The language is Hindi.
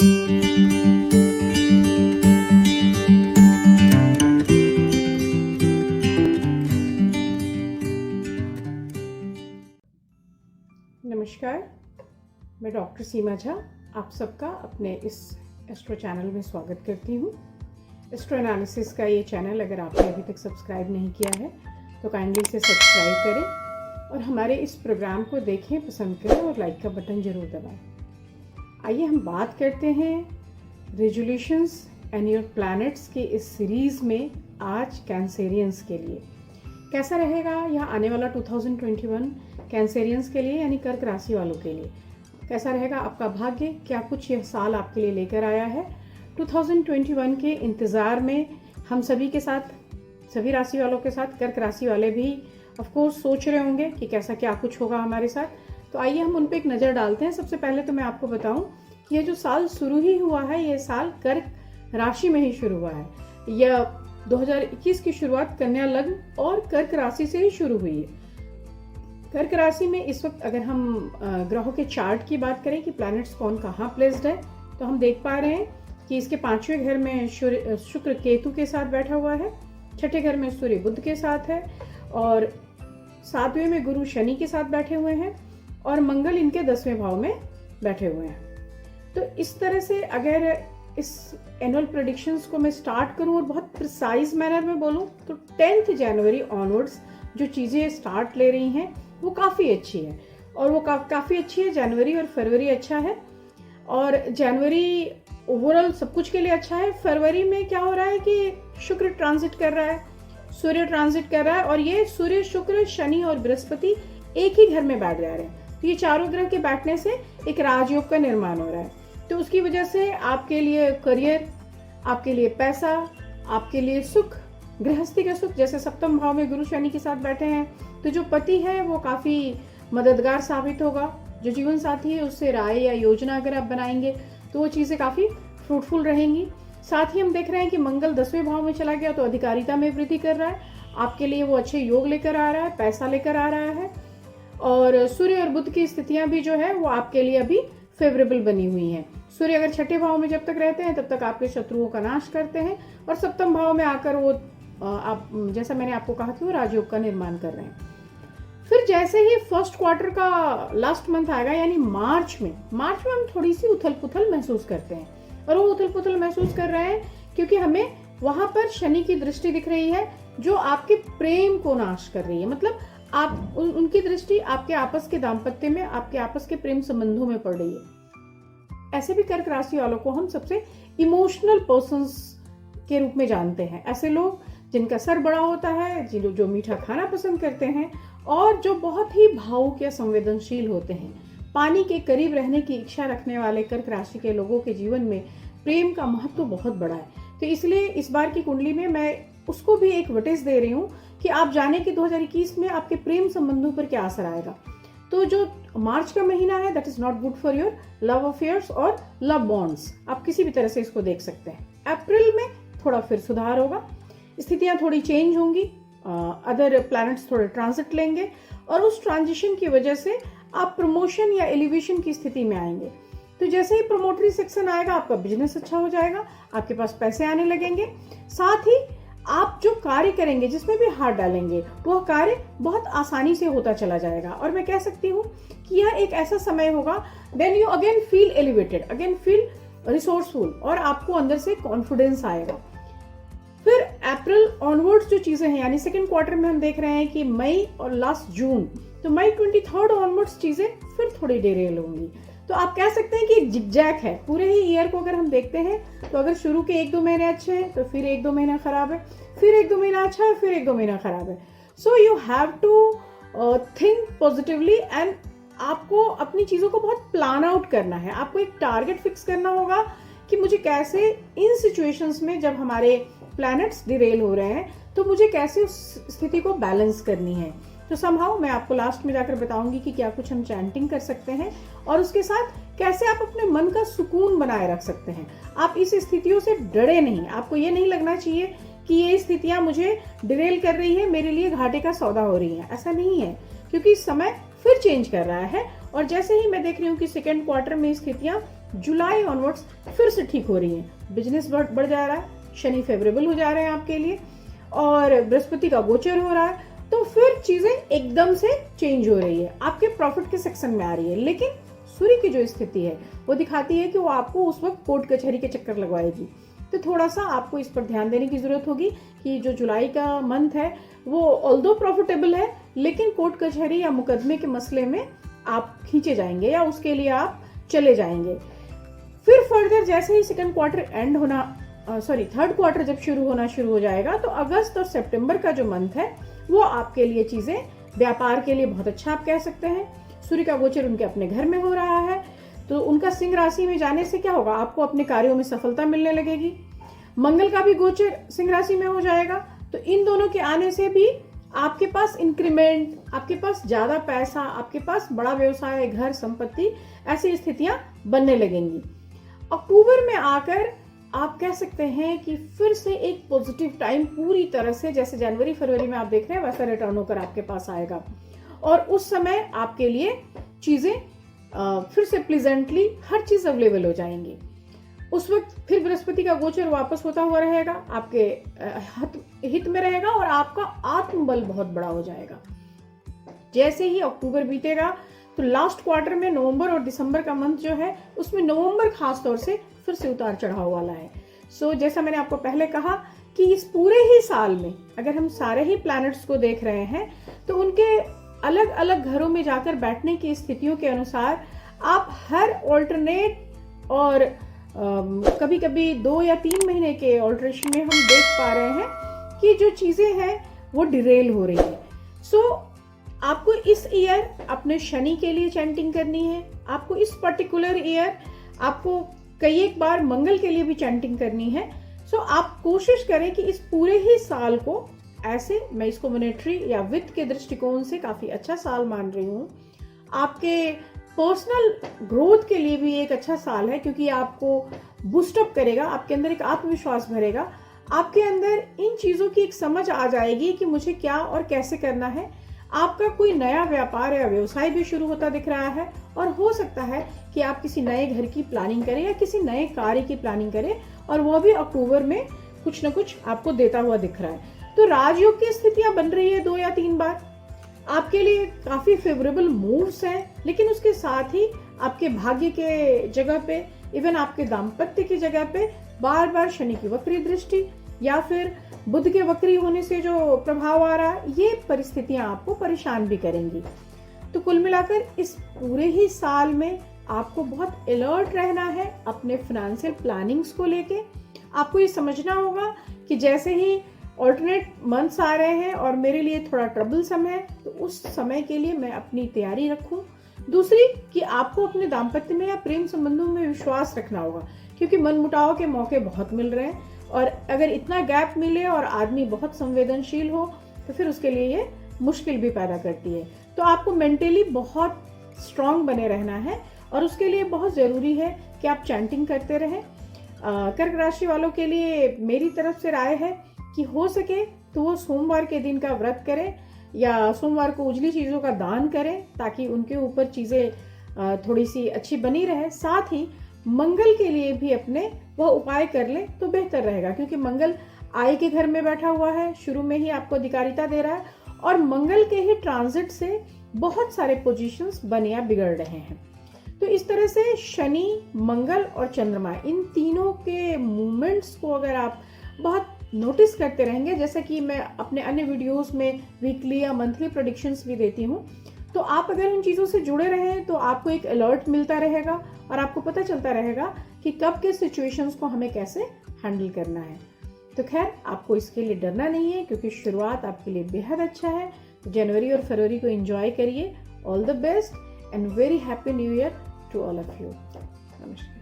नमस्कार, मैं डॉक्टर सीमा झा आप सबका अपने इस एस्ट्रो चैनल में स्वागत करती हूँ। एस्ट्रो एनालिसिस का ये चैनल अगर आपने अभी तक सब्सक्राइब नहीं किया है तो काइंडली इसे सब्सक्राइब करें और हमारे इस प्रोग्राम को देखें, पसंद करें और लाइक का बटन ज़रूर दबाएं। आइए हम बात करते हैं रेजोल्यूशंस एंड योर प्लैनेट्स की इस सीरीज़ में। आज कैंसेरियंस के लिए कैसा रहेगा यह आने वाला 2021 कैंसेरियंस के लिए यानी कर्क राशि वालों के लिए कैसा रहेगा आपका भाग्य, क्या कुछ यह साल आपके लिए लेकर आया है। 2021 के इंतज़ार में हम सभी के साथ, सभी राशि वालों के साथ, कर्क राशि वाले भी ऑफ कोर्स सोच रहे होंगे कि कैसा क्या कुछ होगा हमारे साथ। तो आइए हम उन पे एक नज़र डालते हैं। सबसे पहले तो मैं आपको बताऊं कि यह जो साल शुरू ही हुआ है, ये साल कर्क राशि में ही शुरू हुआ है। यह 2021 की शुरुआत कन्या लग्न और कर्क राशि से ही शुरू हुई है। कर्क राशि में इस वक्त अगर हम ग्रहों के चार्ट की बात करें कि प्लैनेट्स कौन कहाँ प्लेस्ड है, तो हम देख पा रहे हैं कि इसके 5वें घर में शुक्र केतु के साथ बैठा हुआ है, 6ठे घर में सूर्य बुध के साथ है और 7वें में गुरु शनि के साथ बैठे हुए हैं और मंगल इनके 10वें भाव में बैठे हुए हैं। तो इस तरह से अगर इस एनुअल प्रेडिक्शंस को मैं स्टार्ट करूं और बहुत प्रिसाइज मैनर में बोलूं तो 10 जनवरी ऑनवर्ड्स जो चीज़ें स्टार्ट ले रही हैं वो काफ़ी अच्छी है और वो काफ़ी अच्छी है। जनवरी और फरवरी अच्छा है और जनवरी ओवरऑल सब कुछ के लिए अच्छा है। फरवरी में क्या हो रहा है कि शुक्र ट्रांजिट कर रहा है, सूर्य ट्रांजिट कर रहा है और ये सूर्य, शुक्र, शनि और बृहस्पति एक ही घर में बैठ जा रहे हैं। तो ये चारों ग्रह के बैठने से एक राजयोग का निर्माण हो रहा है। तो उसकी वजह से आपके लिए करियर, आपके लिए पैसा, आपके लिए सुख, गृहस्थी का सुख, जैसे 7वें भाव में गुरु शनि के साथ बैठे हैं तो जो पति है वो काफ़ी मददगार साबित होगा। जो जीवन साथी है उससे राय या योजना अगर आप बनाएंगे तो वो चीज़ें काफ़ी फ्रूटफुल रहेंगी। साथ ही हम देख रहे हैं कि मंगल 10वें भाव में चला गया तो अधिकारिता में वृद्धि कर रहा है, आपके लिए वो अच्छे योग लेकर आ रहा है, पैसा लेकर आ रहा है। और सूर्य और बुध की स्थितियाँ भी जो है वो आपके लिए अभी फेवरेबल बनी हुई हैं। सूर्य अगर 6ठे भाव में जब तक रहते हैं तब तक आपके शत्रुओं का नाश करते हैं और 7वें भाव में आकर वो आप, जैसा मैंने आपको कहा कि वो राजयोग का निर्माण कर रहे हैं। फिर जैसे ही फर्स्ट क्वार्टर का लास्ट मंथ आएगा यानी मार्च में हम थोड़ी सी उथल पुथल महसूस करते हैं और वो उथल पुथल महसूस कर रहे हैं क्योंकि हमें वहां पर शनि की दृष्टि दिख रही है जो आपके प्रेम को नाश कर रही है। मतलब आप उनकी दृष्टि आपके आपस के दाम्पत्य में, आपके आपस के प्रेम संबंधों में पड़ रही है। ऐसे भी कर्क राशि वालों को हम सबसे इमोशनल पर्संस के रूप में जानते हैं। ऐसे लोग जिनका सर बड़ा होता है, जो मीठा खाना पसंद करते हैं और जो बहुत ही भावुक या संवेदनशील होते हैं। पानी के करीब रहने की इच्छा रखने वाले कर्क राशि के लोगों के जीवन में प्रेम का महत्व बहुत बड़ा है। तो इसलिए इस बार की कुंडली में मैं उसको भी एक वटिस दे रही हूँ कि आप जाने कि 2021 में आपके प्रेम संबंधों पर क्या असर आएगा। तो जो मार्च का महीना है that is not good for your love affairs और लव बॉन्ड्स, आप किसी भी तरह से इसको देख सकते हैं। अप्रैल में थोड़ा फिर सुधार होगा, स्थितियां थोड़ी चेंज होंगी, अदर प्लैनेट्स थोड़े ट्रांजिट लेंगे और उस ट्रांजिशन की वजह से आप प्रमोशन या एलिवेशन की स्थिति में आएंगे। तो जैसे ही प्रमोटरी सेक्शन आएगा आपका बिजनेस अच्छा हो जाएगा, आपके पास पैसे आने लगेंगे। साथ ही आप जो कार्य करेंगे, जिसमें भी हाथ डालेंगे, वह कार्य बहुत आसानी से होता चला जाएगा। और मैं कह सकती हूँ कि यह एक ऐसा समय होगा then you again feel elevated, again feel resourceful और आपको अंदर से कॉन्फिडेंस आएगा। फिर अप्रैल ऑनवर्ड्स जो चीजें हैं यानी सेकंड क्वार्टर में हम देख रहे हैं कि मई और लास्ट जून, तो मई 23 ऑनवर्ड्स चीजें फिर थोड़ी डेरेल होंगी। तो आप कह सकते हैं कि एक जिगजैग है। पूरे ही ईयर को अगर हम देखते हैं तो अगर शुरू के 1-2 महीने अच्छे हैं तो फिर 1-2 महीना खराब है, फिर 1-2 महीना अच्छा है, फिर 1-2 महीना खराब है। So you have to think positively and आपको अपनी चीजों को बहुत प्लान आउट करना है। आपको एक टारगेट फिक्स करना होगा कि मुझे कैसे इन सिचुएशंस में जब हमारे प्लैनेट्स डिरेल हो रहे हैं तो मुझे कैसे उस स्थिति को बैलेंस करनी है। तो समहाउ मैं आपको लास्ट में जाकर बताऊंगी कि क्या कुछ हम चैंटिंग कर सकते हैं और उसके साथ कैसे आप अपने मन का सुकून बनाए रख सकते हैं। आप इस स्थितियों से डरे नहीं, आपको ये नहीं लगना चाहिए कि ये स्थितियां मुझे डिरेल कर रही है, मेरे लिए घाटे का सौदा हो रही है। ऐसा नहीं है, क्योंकि समय फिर चेंज कर रहा है और जैसे ही मैं देख रही हूँ कि सेकेंड क्वार्टर में स्थितियां जुलाई ऑनवर्ड्स फिर से ठीक हो रही हैं। बिजनेस बढ़ जा रहा है, शनि फेवरेबल हो जा रहे हैं आपके लिए, और बृहस्पति का गोचर हो रहा है, तो फिर चीजें एकदम से चेंज हो रही है, आपके प्रॉफिट के सेक्शन में आ रही है। लेकिन सूर्य की जो स्थिति है वो दिखाती है कि वो आपको उस वक्त कोर्ट कचहरी के चक्कर लगवाएगी। तो थोड़ा सा आपको इस पर ध्यान देने की जरूरत होगी कि जो जुलाई का मंथ है वो ऑल्दो प्रॉफिटेबल है, लेकिन कोर्ट कचहरी या मुकदमे के मसले में आप खींचे जाएंगे या उसके लिए आप चले जाएंगे। फिर फर्दर जैसे ही सेकंड क्वार्टर एंड होना थर्ड क्वार्टर जब शुरू हो जाएगा, तो अगस्त और सितंबर का जो मंथ है वो आपके लिए चीजें व्यापार के लिए बहुत अच्छा आप कह सकते हैं। सूर्य का गोचर उनके अपने घर में हो रहा है, तो उनका सिंह राशि में जाने से क्या होगा, आपको अपने कार्यों में सफलता मिलने लगेगी। मंगल का भी गोचर सिंह राशि में हो जाएगा, तो इन दोनों के आने से भी आपके पास इंक्रीमेंट, आपके पास ज्यादा पैसा, आपके पास बड़ा व्यवसाय, घर, संपत्ति, ऐसी स्थितियां बनने लगेंगी। अक्टूबर में आकर आप कह सकते हैं कि फिर से एक पॉजिटिव टाइम पूरी तरह से, जैसे जनवरी फरवरी में आप देख रहे हैं वैसा रिटर्न होकर आपके पास आएगा, और उस समय आपके लिए चीजें फिर से प्लीजेंटली हर चीज अवेलेबल हो जाएंगी। उस वक्त फिर बृहस्पति का गोचर वापस होता हुआ रहेगा, आपके हित में रहेगा, और आपका आत्मबल बहुत बड़ा हो जाएगा। जैसे ही अक्टूबर बीतेगा तो लास्ट क्वार्टर में नवंबर और दिसंबर का मंथ जो है उसमें नवंबर खास तौर से फिर से उतार चढ़ाव वाला है। जैसा मैंने आपको पहले कहा कि इस पूरे ही साल में अगर हम सारे ही प्लैनेट्स को देख रहे हैं तो उनके अलग अलग घरों में जाकर बैठने की स्थितियों के अनुसार आप हर ऑल्टरनेट और कभी कभी 2 या 3 महीने के ऑल्टरेशन में हम देख पा रहे हैं कि जो चीजें हैं वो डिरेल हो रही है। आपको इस ईयर अपने शनि के लिए चैंटिंग करनी है, आपको इस पर्टिकुलर ईयर आपको कई एक बार मंगल के लिए भी चैंटिंग करनी है। आप कोशिश करें कि इस पूरे ही साल को ऐसे, मैं इसको मॉनेटरी या वित्त के दृष्टिकोण से काफी अच्छा साल मान रही हूँ। आपके पर्सनल ग्रोथ के लिए भी एक अच्छा साल है, क्योंकि आपको बूस्टअप करेगा, आपके अंदर एक आत्मविश्वास भरेगा, आपके अंदर इन चीजों की एक समझ आ जाएगी कि मुझे क्या और कैसे करना है। आपका कोई नया व्यापार या व्यवसाय भी शुरू होता दिख रहा है, और हो सकता है कि आप किसी नए घर की प्लानिंग करें या किसी नए कार्य की प्लानिंग करें, और वो भी अक्टूबर में कुछ न कुछ आपको देता हुआ दिख रहा है। तो राजयोग की स्थितियां बन रही है 2 या 3 बार, आपके लिए काफी फेवरेबल मूव्स हैं, लेकिन उसके साथ ही आपके भाग्य के जगह पे, इवन आपके दाम्पत्य की जगह पे बार बार शनि की वक्री दृष्टि या फिर बुध के वक्री होने से जो प्रभाव आ रहा है, ये परिस्थितियां आपको परेशान भी करेंगी। तो कुल मिलाकर इस पूरे ही साल में आपको बहुत अलर्ट रहना है अपने फाइनेंशियल प्लानिंग्स को लेके। आपको ये समझना होगा कि जैसे ही ऑल्टरनेट मंथ्स आ रहे हैं और मेरे लिए थोड़ा ट्रबलसम है, तो उस समय के लिए मैं अपनी तैयारी रखूं। दूसरी कि आपको अपने दाम्पत्य में या प्रेम संबंधों में विश्वास रखना होगा, क्योंकि मनमुटाव के मौके बहुत मिल रहे हैं, और अगर इतना गैप मिले और आदमी बहुत संवेदनशील हो तो फिर उसके लिए ये मुश्किल भी पैदा करती है। तो आपको मेंटली बहुत स्ट्रांग बने रहना है, और उसके लिए बहुत ज़रूरी है कि आप चैंटिंग करते रहें। कर्क राशि वालों के लिए मेरी तरफ से राय है कि हो सके तो वो सोमवार के दिन का व्रत करें या सोमवार को उजली चीज़ों का दान करें, ताकि उनके ऊपर चीज़ें थोड़ी सी अच्छी बनी रहे। साथ ही मंगल के लिए भी अपने वह उपाय कर ले तो बेहतर रहेगा, क्योंकि मंगल आय के घर में बैठा हुआ है, शुरू में ही आपको अधिकारिता दे रहा है, और मंगल के ही ट्रांजिट से बहुत सारे पोजीशंस बने या बिगड़ रहे हैं। तो इस तरह से शनि, मंगल और चंद्रमा, इन तीनों के मूवमेंट्स को अगर आप बहुत नोटिस करते रहेंगे, जैसा कि मैं अपने अन्य वीडियोस में वीकली या मंथली प्रेडिक्शंस भी देती हूँ, तो आप अगर उन चीज़ों से जुड़े रहें तो आपको एक अलर्ट मिलता रहेगा, और आपको पता चलता रहेगा कि कब के सिचुएशंस को हमें कैसे हैंडल करना है। तो खैर, आपको इसके लिए डरना नहीं है, क्योंकि शुरुआत आपके लिए बेहद अच्छा है। जनवरी और फरवरी को एंजॉय करिए। All the best and very happy new year to all of you. नमस्कार।